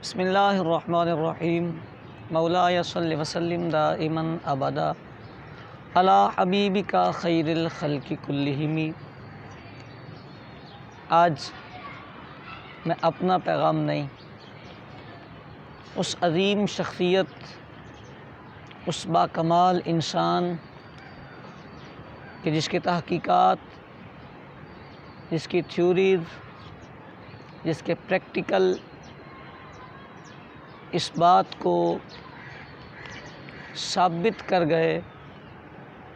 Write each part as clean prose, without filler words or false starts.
بسم اللہ الرحمن الرحیم مولاي صل وسلم دائما ابدا علی حبیبک خیر الخلق کلہم۔ آج میں اپنا پیغام نہیں، اس عظیم شخصیت، اس باکمال انسان کہ جس کی تحقیقات، جس کی تھیوریز، جس کے پریکٹیکل اس بات کو ثابت کر گئے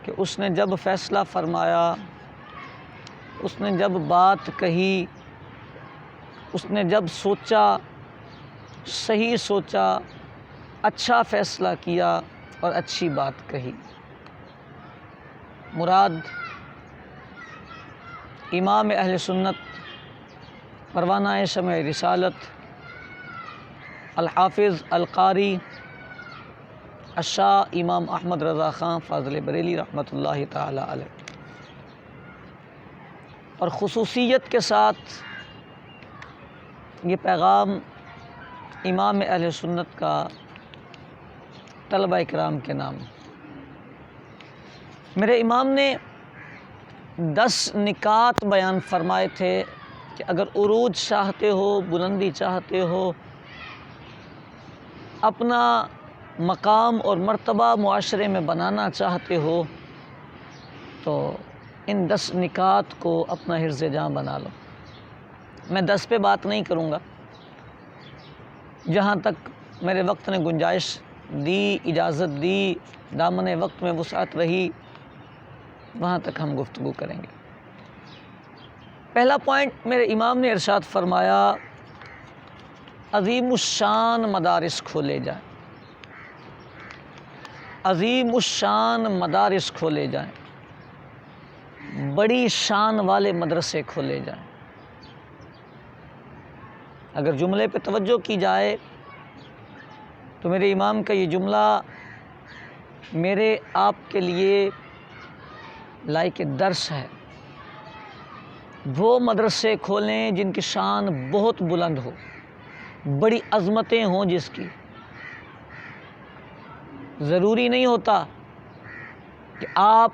کہ اس نے جب فیصلہ فرمایا، اس نے جب بات کہی، اس نے جب سوچا، صحیح سوچا، اچھا فیصلہ کیا اور اچھی بات کہی۔ مراد امام اہل سنت، پروانہ شمع رسالت، الحافظ القاری الشاہ امام احمد رضا خان فاضل بریلی رحمۃ اللہ تعالی علیہ، اور خصوصیت کے ساتھ یہ پیغام امام اہل سنت کا طلبہ اکرام کے نام۔ میرے امام نے 10 نکات بیان فرمائے تھے کہ اگر عروج چاہتے ہو، بلندی چاہتے ہو، اپنا مقام اور مرتبہ معاشرے میں بنانا چاہتے ہو تو ان 10 نکات کو اپنا حرز جاں بنا لو۔ میں 10 پہ بات نہیں کروں گا، جہاں تک میرے وقت نے گنجائش دی، اجازت دی، دامن وقت میں وسعت رہی، وہاں تک ہم گفتگو کریں گے۔ پہلا پوائنٹ میرے امام نے ارشاد فرمایا، عظیم الشان مدارس کھولے جائیں، عظیم الشان مدارس کھولے جائیں، بڑی شان والے مدرسے کھولے جائیں۔ اگر جملے پہ توجہ کی جائے تو میرے امام کا یہ جملہ میرے آپ کے لیے لائق درس ہے۔ وہ مدرسے کھولیں جن کی شان بہت بلند ہو، بڑی عظمتیں ہوں جس کی۔ ضروری نہیں ہوتا کہ آپ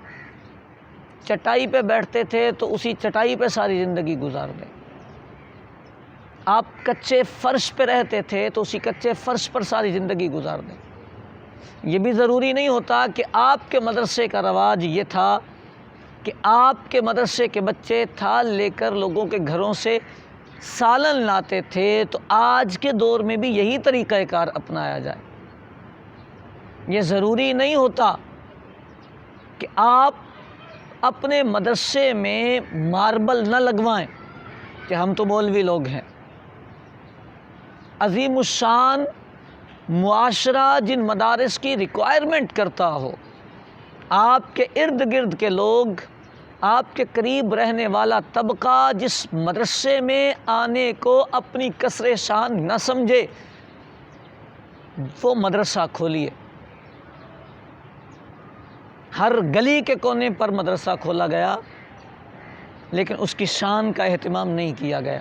چٹائی پہ بیٹھتے تھے تو اسی چٹائی پہ ساری زندگی گزار دیں۔ آپ کچے فرش پہ رہتے تھے تو اسی کچے فرش پر ساری زندگی گزار دیں۔ یہ بھی ضروری نہیں ہوتا کہ آپ کے مدرسے کا رواج یہ تھا کہ آپ کے مدرسے کے بچے تھال لے کر لوگوں کے گھروں سے سالن لاتے تھے تو آج کے دور میں بھی یہی طریقہ کار اپنایا جائے۔ یہ ضروری نہیں ہوتا کہ آپ اپنے مدرسے میں ماربل نہ لگوائیں کہ ہم تو مولوی لوگ ہیں۔ عظیم الشان معاشرہ جن مدارس کی ریکوائرمنٹ کرتا ہو، آپ کے ارد گرد کے لوگ، آپ کے قریب رہنے والا طبقہ جس مدرسے میں آنے کو اپنی کسر شان نہ سمجھے، وہ مدرسہ کھولیے۔ ہر گلی کے کونے پر مدرسہ کھولا گیا لیکن اس کی شان کا اہتمام نہیں کیا گیا۔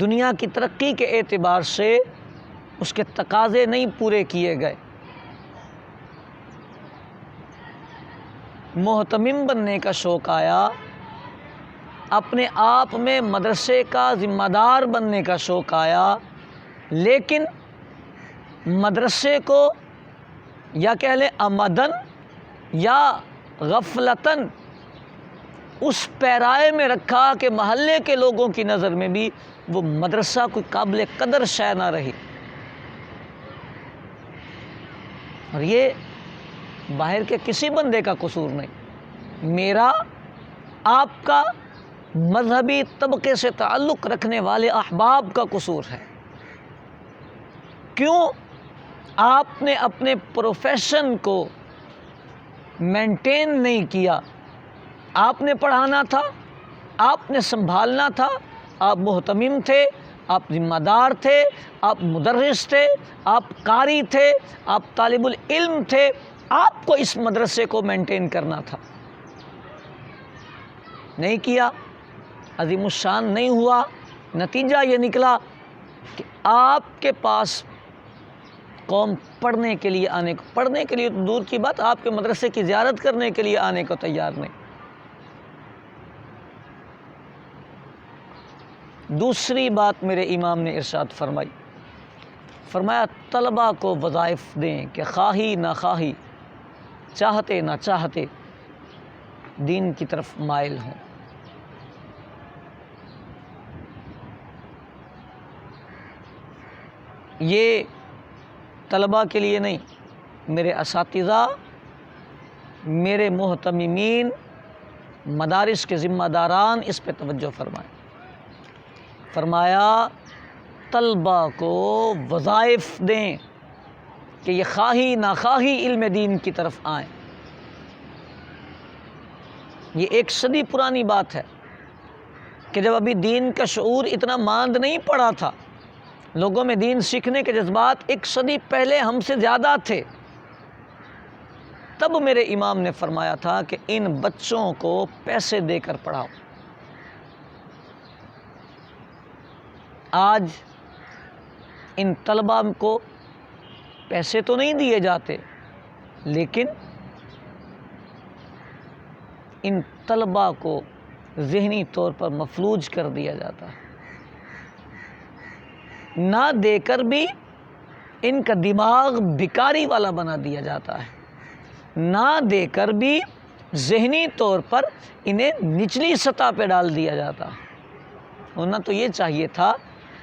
دنیا کی ترقی کے اعتبار سے اس کے تقاضے نہیں پورے کیے گئے۔ محتمم بننے کا شوق آیا، اپنے آپ میں مدرسے کا ذمہ دار بننے کا شوق آیا، لیکن مدرسے کو یا کہہ لیں عمدن یا غفلتاً اس پیرائے میں رکھا کہ محلے کے لوگوں کی نظر میں بھی وہ مدرسہ کوئی قابل قدر شے نہ رہی۔ اور یہ باہر کے کسی بندے کا قصور نہیں، میرا، آپ کا، مذہبی طبقے سے تعلق رکھنے والے احباب کا قصور ہے۔ کیوں آپ نے اپنے پروفیشن کو مینٹین نہیں کیا؟ آپ نے پڑھانا تھا، آپ نے سنبھالنا تھا، آپ محتمم تھے، آپ ذمہ دار تھے، آپ مدرس تھے، آپ قاری تھے، آپ طالب العلم تھے، آپ کو اس مدرسے کو مینٹین کرنا تھا۔ نہیں کیا، عظیم الشان نہیں ہوا، نتیجہ یہ نکلا کہ آپ کے پاس قوم پڑھنے کے لیے پڑھنے کے لیے تو دور کی بات، آپ کے مدرسے کی زیارت کرنے کے لیے آنے کو تیار نہیں۔ دوسری بات میرے امام نے ارشاد فرمایا طلباء کو وظائف دیں کہ خواہی نہ خواہی، چاہتے نہ چاہتے دین کی طرف مائل ہوں۔ یہ طلباء کے لیے نہیں، میرے اساتذہ، میرے محتممین، مدارس کے ذمہ داران اس پہ توجہ فرمائیں۔ فرمایا طلباء کو وظائف دیں کہ یہ خواہی نہ خواہی علم دین کی طرف آئیں۔ یہ 1 صدی پرانی بات ہے کہ جب ابھی دین کا شعور اتنا ماند نہیں پڑا تھا، لوگوں میں دین سیکھنے کے جذبات 1 صدی پہلے ہم سے زیادہ تھے، تب میرے امام نے فرمایا تھا کہ ان بچوں کو پیسے دے کر پڑھاؤ۔ آج ان طلباء کو پیسے تو نہیں دیے جاتے، لیکن ان طلباء کو ذہنی طور پر مفلوج کر دیا جاتا ہے۔ نہ دے کر بھی ان کا دماغ بیکاری والا بنا دیا جاتا ہے، نہ دے کر بھی ذہنی طور پر انہیں نچلی سطح پہ ڈال دیا جاتا ہے۔ ہونا تو یہ چاہیے تھا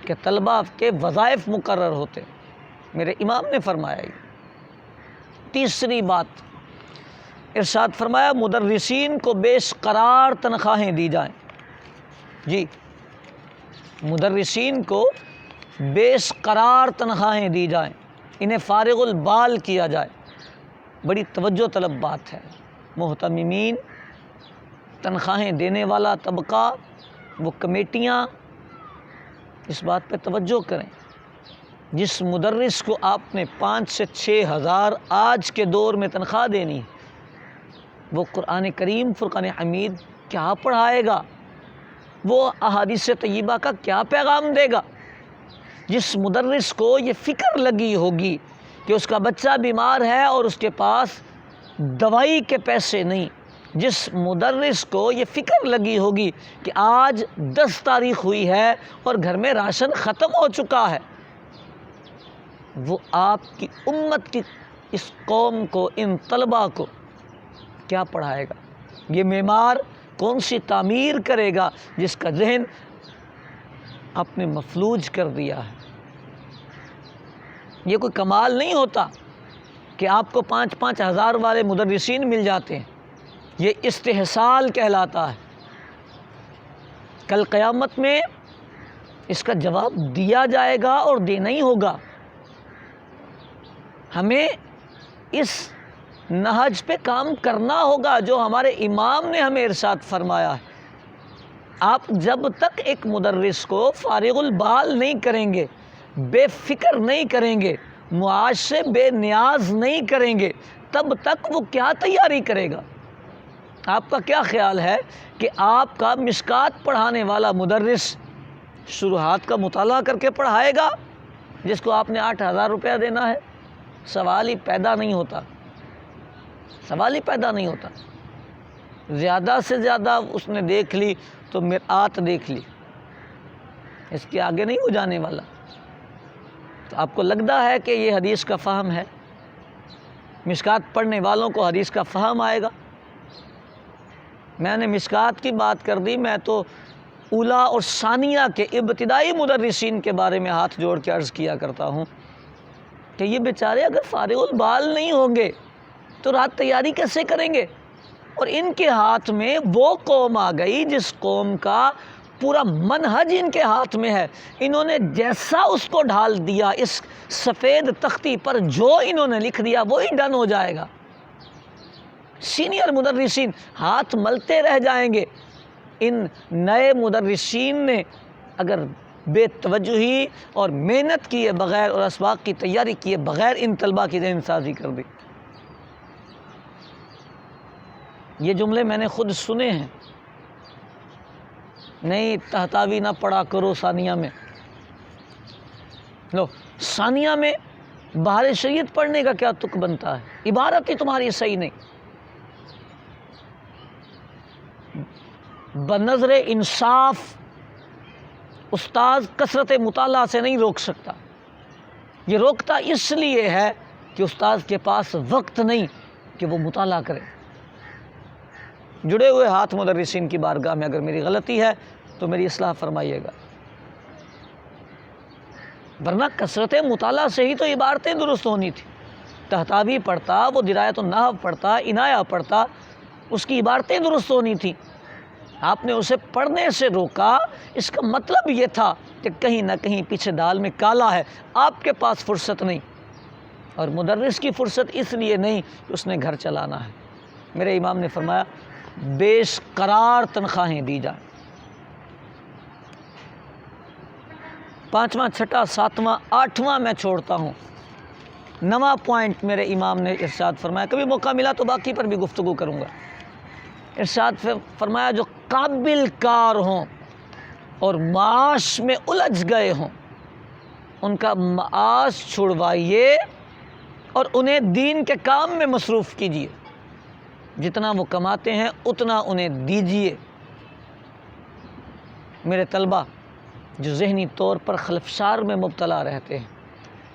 کہ طلباء کے وظائف مقرر ہوتے، میرے امام نے فرمایا۔ تیسری بات ارشاد فرمایا مدرسین کو بیش قرار تنخواہیں دی جائیں۔ جی، مدرسین کو بیش قرار تنخواہیں دی جائیں، انہیں فارغ البال کیا جائے۔ بڑی توجہ طلب بات ہے۔ محتممین، تنخواہیں دینے والا طبقہ، وہ کمیٹیاں اس بات پہ توجہ کریں۔ جس مدرس کو آپ نے 5 سے 6 ہزار آج کے دور میں تنخواہ دینی ہے، وہ قرآن کریم فرقان حمید کیا پڑھائے گا؟ وہ احادیث طیبہ کا کیا پیغام دے گا؟ جس مدرس کو یہ فکر لگی ہوگی کہ اس کا بچہ بیمار ہے اور اس کے پاس دوائی کے پیسے نہیں، جس مدرس کو یہ فکر لگی ہوگی کہ آج 10 تاریخ ہوئی ہے اور گھر میں راشن ختم ہو چکا ہے، وہ آپ کی امت کی اس قوم کو، ان طلباء کو کیا پڑھائے گا؟ یہ معمار کون سی تعمیر کرے گا جس کا ذہن آپ نے مفلوج کر دیا ہے؟ یہ کوئی کمال نہیں ہوتا کہ آپ کو 5-5 ہزار والے مدرسین مل جاتے ہیں، یہ استحصال کہلاتا ہے۔ کل قیامت میں اس کا جواب دیا جائے گا اور دینا ہی ہوگا۔ ہمیں اس نہج پہ کام کرنا ہوگا جو ہمارے امام نے ہمیں ارشاد فرمایا ہے۔ آپ جب تک ایک مدرس کو فارغ البال نہیں کریں گے، بے فکر نہیں کریں گے، معاش سے بے نیاز نہیں کریں گے، تب تک وہ کیا تیاری کرے گا؟ آپ کا کیا خیال ہے کہ آپ کا مشکات پڑھانے والا مدرس شروحات کا مطالعہ کر کے پڑھائے گا جس کو آپ نے 8,000 روپیہ دینا ہے؟ سوال ہی پیدا نہیں ہوتا، سوال ہی پیدا نہیں ہوتا۔ زیادہ سے زیادہ اس نے دیکھ لی تو مرآت دیکھ لی، اس کے آگے نہیں وہ جانے والا۔ تو آپ کو لگتا ہے کہ یہ حدیث کا فہم ہے؟ مشکات پڑھنے والوں کو حدیث کا فہم آئے گا؟ میں نے مشکات کی بات کر دی، میں تو اولا اور ثانیہ کے ابتدائی مدرسین کے بارے میں ہاتھ جوڑ کے عرض کیا کرتا ہوں کہ یہ بیچارے اگر فارغ البال نہیں ہوں گے تو رات تیاری کیسے کریں گے؟ اور ان کے ہاتھ میں وہ قوم آ گئی جس قوم کا پورا منہج ان کے ہاتھ میں ہے۔ انہوں نے جیسا اس کو ڈھال دیا، اس سفید تختی پر جو انہوں نے لکھ دیا وہی ڈن ہو جائے گا۔ سینئر مدرسین ہاتھ ملتے رہ جائیں گے۔ ان نئے مدرسین نے اگر بے توجہی اور محنت کیے بغیر اور اسباق کی تیاری کیے بغیر ان طلباء کی ذہن سازی کر دی۔ یہ جملے میں نے خود سنے ہیں، نہیں تہتاوی نہ پڑھا کرو ثانیہ میں، لو ثانیہ میں بہار شریعت پڑھنے کا کیا تک بنتا ہے؟ عبارت ہی تمہاری صحیح نہیں. بنظر انصاف استاذ کثرت مطالعہ سے نہیں روک سکتا. یہ روکتا اس لیے ہے کہ استاذ کے پاس وقت نہیں کہ وہ مطالعہ کرے. جڑے ہوئے ہاتھ مدرسین کی بارگاہ میں اگر میری غلطی ہے تو میری اصلاح فرمائیے گا، ورنہ کثرت مطالعہ سے ہی تو عبارتیں درست ہونی تھی. تہتابی پڑھتا، وہ درایت النحو پڑھتا، عنایہ پڑھتا، اس کی عبارتیں درست ہونی تھی. آپ نے اسے پڑھنے سے روکا، اس کا مطلب یہ تھا کہ کہیں نہ کہیں پیچھے دال میں کالا ہے، آپ کے پاس فرصت نہیں. اور مدرس کی فرصت اس لیے نہیں کہ اس نے گھر چلانا ہے. میرے امام نے فرمایا بیش قرار تنخواہیں دی جائیں. 5واں 6واں 7واں 8واں میں چھوڑتا ہوں. 9واں پوائنٹ میرے امام نے ارشاد فرمایا، کبھی موقع ملا تو باقی پر بھی گفتگو کروں گا. ارشاد فرمایا جو قابل کار ہوں اور معاش میں الجھ گئے ہوں ان کا معاش چھڑوائیے اور انہیں دین کے کام میں مصروف کیجیے. جتنا وہ کماتے ہیں اتنا انہیں دیجیے. میرے طلبہ جو ذہنی طور پر خلفشار میں مبتلا رہتے ہیں،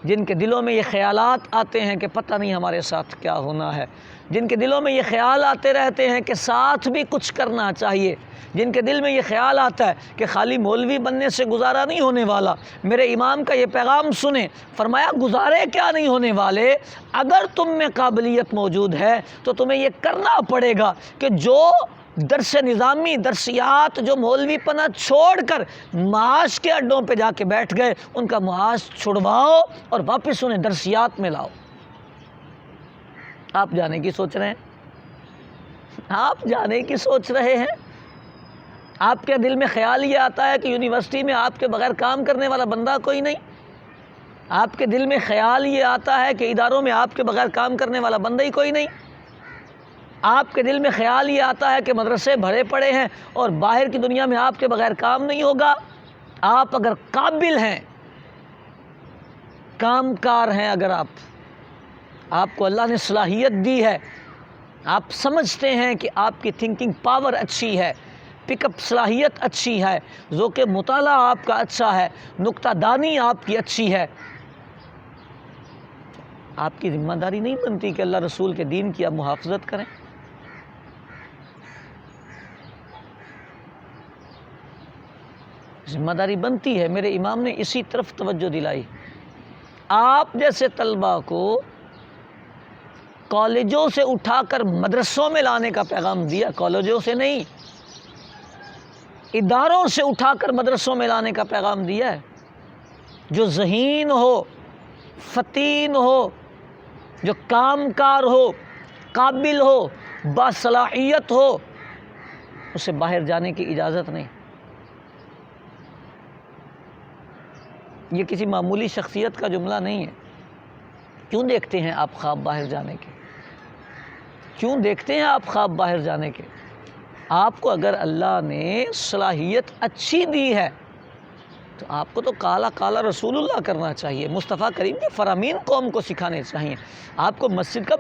جن کے دلوں میں یہ خیالات آتے ہیں کہ پتہ نہیں ہمارے ساتھ کیا ہونا ہے، جن کے دلوں میں یہ خیال آتے رہتے ہیں کہ ساتھ بھی کچھ کرنا چاہیے، جن کے دل میں یہ خیال آتا ہے کہ خالی مولوی بننے سے گزارا نہیں ہونے والا، میرے امام کا یہ پیغام سنیں. فرمایا گزارے کیا نہیں ہونے والے، اگر تم میں قابلیت موجود ہے تو تمہیں یہ کرنا پڑے گا کہ جو درس نظامی درسیات جو مولوی پنہ چھوڑ کر معاش کے اڈوں پہ جا کے بیٹھ گئے ان کا معاش چھڑواؤ اور واپس انہیں درسیات میں لاؤ. آپ جانے کی سوچ رہے ہیں، آپ جانے کی سوچ رہے ہیں. آپ کے دل میں خیال یہ آتا ہے کہ یونیورسٹی میں آپ کے بغیر کام کرنے والا بندہ کوئی نہیں. آپ کے دل میں خیال یہ آتا ہے کہ اداروں میں آپ کے بغیر کام کرنے والا بندہ ہی کوئی نہیں. آپ کے دل میں خیال یہ آتا ہے کہ مدرسے بھرے پڑے ہیں اور باہر کی دنیا میں آپ کے بغیر کام نہیں ہوگا. آپ اگر قابل ہیں، کام کار ہیں، اگر آپ کو اللہ نے صلاحیت دی ہے، آپ سمجھتے ہیں کہ آپ کی تھنکنگ پاور اچھی ہے، پک اپ صلاحیت اچھی ہے، ذوق مطالعہ آپ کا اچھا ہے، نکتہ دانی آپ کی اچھی ہے، آپ کی ذمہ داری نہیں بنتی کہ اللہ رسول کے دین کی آپ محافظت کریں؟ ذمہ داری بنتی ہے. میرے امام نے اسی طرف توجہ دلائی. آپ جیسے طلبہ کو کالجوں سے اٹھا کر مدرسوں میں لانے کا پیغام دیا، کالجوں سے نہیں، اداروں سے اٹھا کر مدرسوں میں لانے کا پیغام دیا ہے. جو ذہین ہو، فطین ہو، جو کام کار ہو، قابل ہو، باصلاحیت ہو، اسے باہر جانے کی اجازت نہیں. یہ کسی معمولی شخصیت کا جملہ نہیں ہے. کیوں دیکھتے ہیں آپ خواب باہر جانے کے؟ کیوں دیکھتے ہیں آپ خواب باہر جانے کے؟ آپ کو اگر اللہ نے صلاحیت اچھی دی ہے تو آپ کو تو کالا کالا رسول اللہ کرنا چاہیے، مصطفیٰ کریم کے فرامین قوم کو سکھانے چاہیے. آپ کو مسجد کا